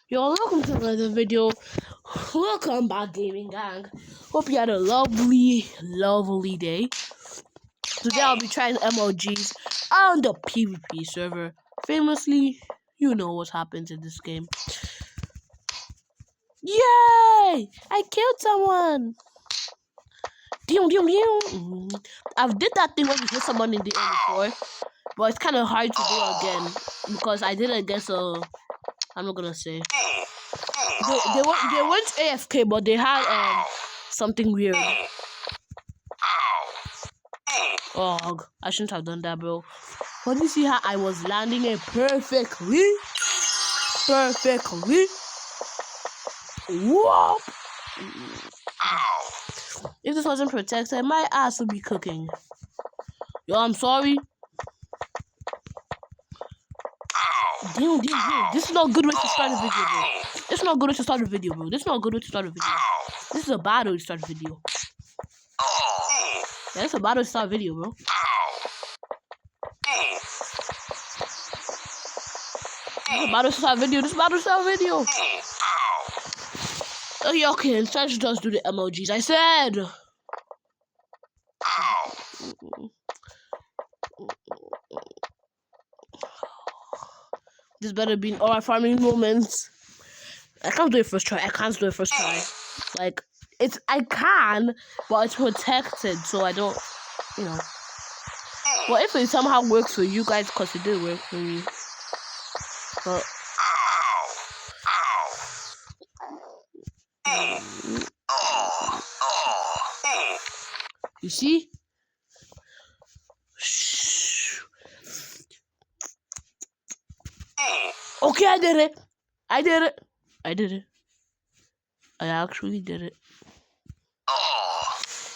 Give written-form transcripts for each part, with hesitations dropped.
Yo, welcome to another video. Welcome back, gaming gang. Hope you had a lovely day. Today I'll be trying MLGs on the PvP server. Famously, you know what happens in this game. Yay! I killed someone. I've did that thing when you hit someone in the air before, but it's kind of hard to do again because I did it against a. I'm not gonna say. They weren't AFK, but they had something weird. Oh, I shouldn't have done that, bro. But you see how I was landing it perfectly? Whoa! If this wasn't protected, my ass would be cooking. Yo, I'm sorry. Damn. This is not a good way to start a video, bro. This is not a good way to start a video, bro. This is a bad way to start a video. Yeah, it's a bad way to start a video, bro. This is a bad way to start a video. Okay, let's try to just do the MLGs. I said. This better be all our farming moments. I can't do it first try. Like I can, but it's protected, so I don't, Well, if it somehow works for you guys, because it did work for me. But you see? Okay, I did it. I actually did it.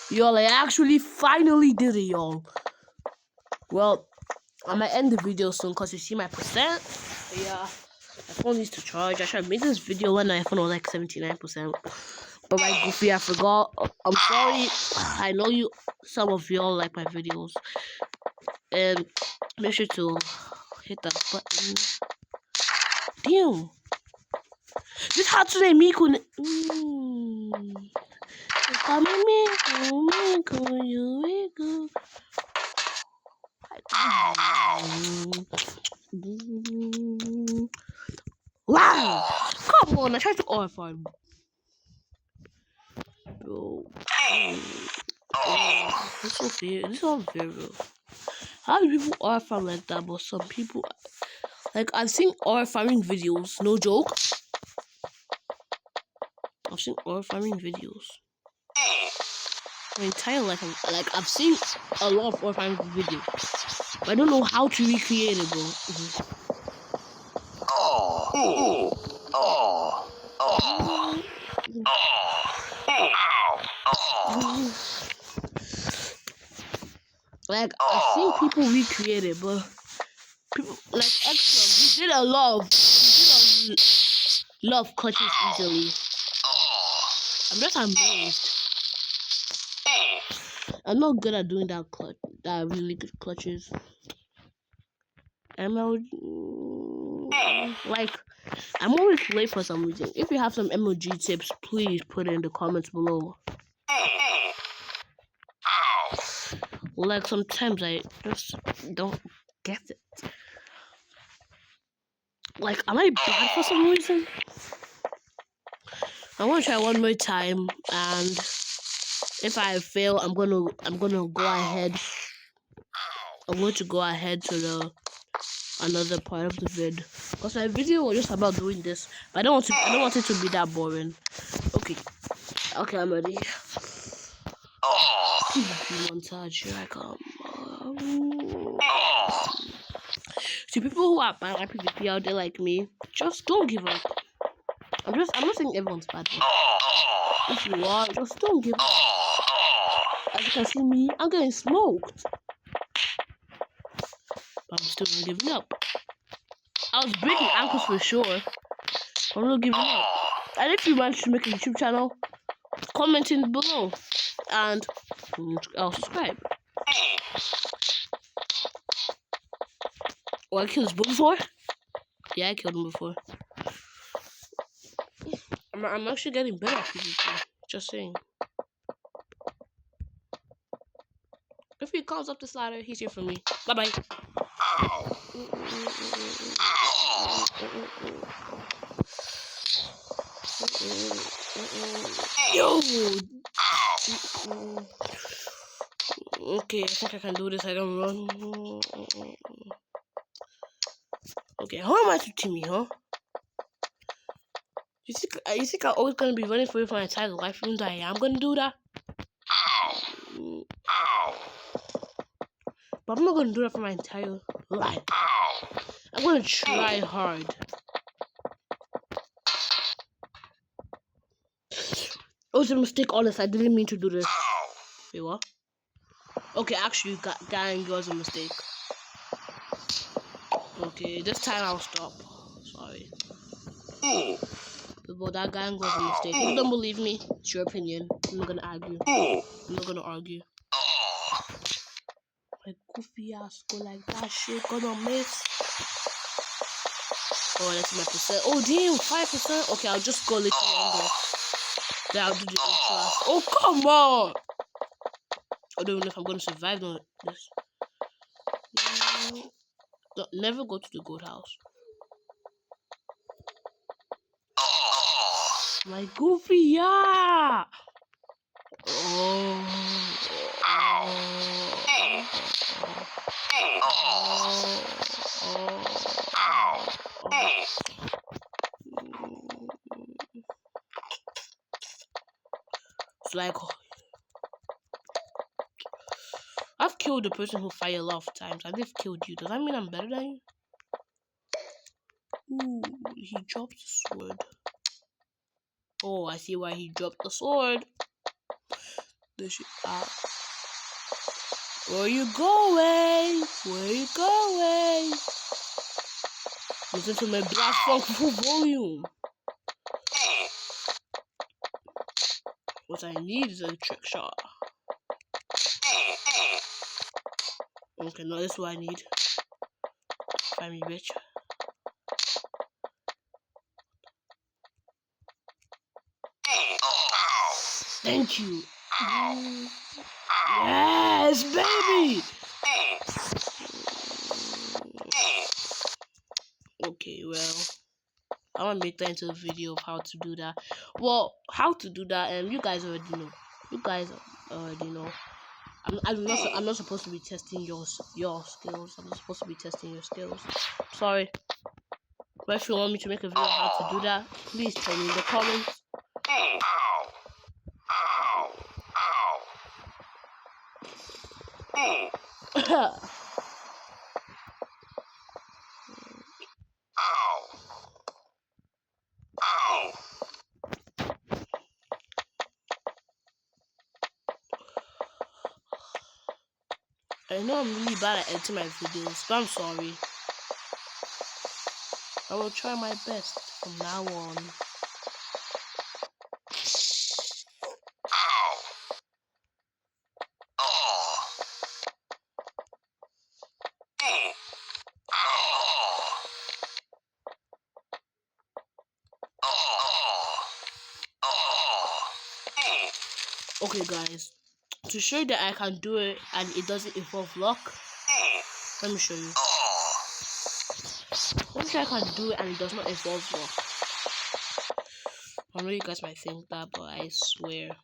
Y'all, I actually finally did it, y'all. Well, I might end the video soon because you see my percent. Yeah, my phone needs to charge. I should have made this video when my phone was like 79%. But my goofy, I forgot. I'm sorry. I know some of y'all like my videos. And make sure to hit that button. Damn. This Hatsune Miku. Wow! Come on, I tried to orphan. Bro. This is unfair. This is unfair, bro. How do people orphan like that? But some people, like, I've seen farming videos. No joke. I've seen farming videos. My entire life, I've seen a lot of farming videos. But I don't know how to recreate it, bro. Like, I've seen people recreate it, but people like extra. We did a lot of clutches easily. I'm just amazed. I'm not good at doing that really good clutches. MLG, like, I'm always late for some reason. If you have some MLG tips, please put it in the comments below. Like, sometimes I just don't get it. Like, am I bad for some reason? I want to try one more time, and if I fail, I'm gonna go ahead. I'm going to go ahead to another part of the vid, because my video was just about doing this, but I don't want it to be that boring. Okay, I'm ready. Montage, here I come. See, people who are bad at PvP out there like me, just don't give up. I'm not saying everyone's bad. If you are, just don't give up. As you can see me, I'm getting smoked. But I'm still not giving up. I was breaking ankles for sure. I'm not giving up. And if you want to make a YouTube channel, comment in below. And I'll subscribe. Oh, I killed this boy before? Yeah, I killed him before. I'm actually getting better at PvP. Just saying. If he comes up the ladder, he's here for me. Bye bye. Yo. Okay, I think I can do this. I don't run. Okay, how am I to Timmy, huh? You think I'm always gonna be running for you for my entire life? Even though I am gonna do that. But I'm not gonna do that for my entire life. I'm gonna try hard. It was a mistake, honest. I didn't mean to do this. Wait, what? Okay, actually, dying was a mistake. Okay, this time I'll stop. Sorry. But that gang was a mistake. If you don't believe me, it's your opinion. I'm not gonna argue. I'm not gonna argue. My goofy ass go like that shit. Gonna miss. Oh, that's my percent. Oh, damn, 5%. Okay, I'll just go a little longer. Then I'll do the ultra. Oh, come on. I don't know if I'm gonna survive on this. Never go to the goat house. My goofy, yeah. It's like I've killed the person who fired a lot of times. I just killed you. Does that mean I'm better than you? Ooh, he dropped the sword. Oh, I see why he dropped the sword. Where you going? Where you going? Listen to my blast funk full volume. What I need is a trick shot. Okay, no, this is what I need. Find me, bitch. Thank you. Yes, baby. Okay, well, I want to make that into a video of how to do that. Well, how to do that, and you guys already know. You guys already know. I'm not supposed to be testing your skills. I'm not supposed to be testing your skills. Sorry. But if you want me to make a video how to do that, please tell me in the comments. I know I'm really bad at editing my videos, but I'm sorry. I will try my best from now on. Okay, guys, to show you that I can do it and it doesn't involve luck, let me show you. Let me show you I can do it and it does not involve luck. I know you guys might think that, but I swear.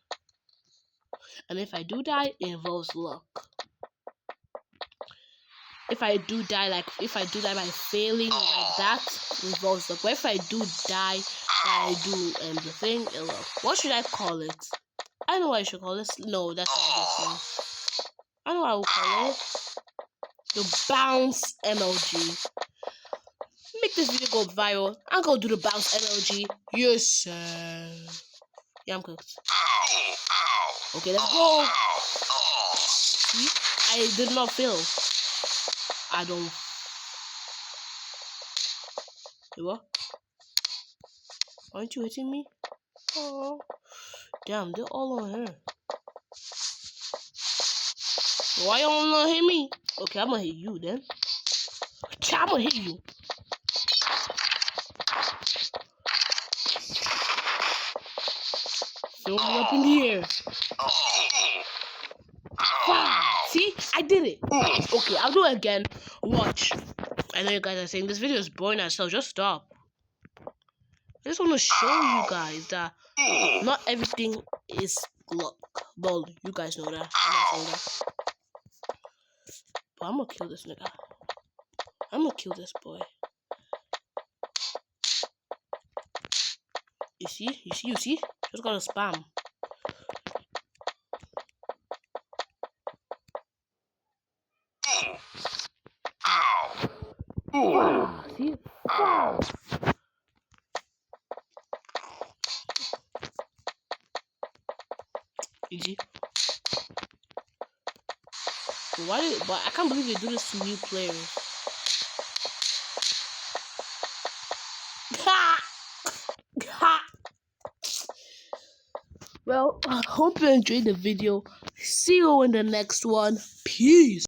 And if I do die, it involves luck. If I do die by failing like that, it involves luck. But if I do die, I do the thing, what should I call it? I know what I should call this. No, that's not this thing. I know what I will call it. The bounce MLG. Make this video go viral. I'm gonna do the bounce MLG. Yes, sir. Yeah, I'm cooked. Okay, let's go. See? I did not fail. I don't. Hey, what? Aren't you hitting me? Oh. Damn, they're all on her. Why y'all not hit me? Okay, I'm gonna hit you then. I'm gonna hit you. throw me up in the air. See, I did it. Okay, I'll do it again. Watch. I know you guys are saying this video is boring as hell. Just stop. I just want to show you guys that not everything is luck. Well, you guys know that. I'm not saying that. But I'm gonna kill this nigga. I'm gonna kill this boy. You see? Just gotta spam. See? Easy. But I can't believe they do this to new players. Well, I hope you enjoyed the video. See you in the next one. Peace.